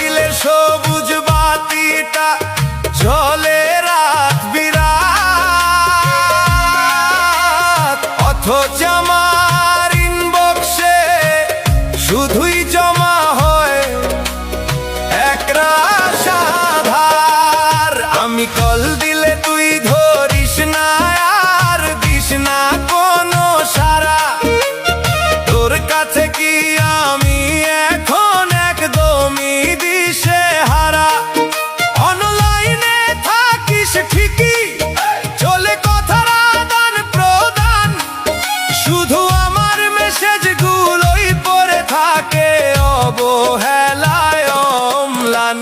মোবাইলের সবুজ বাতিটা জ্বলে রাত বিরাত, অথচ আমার ইনবক্সে শুধুই জমা হয় একরাশ আধার। আমি কল দিলে তুই ধরিস না আর দিস না কোনো সাড়া, তোর কাছে কি আমি এখন একদমই দিশেহারা। অনলাইনে থাকিস ঠিকই, চলে কথার আদান প্রদান, শুধু আমার মেসেজগুলোই পড়ে থাকে অবহেলায় অম্লান।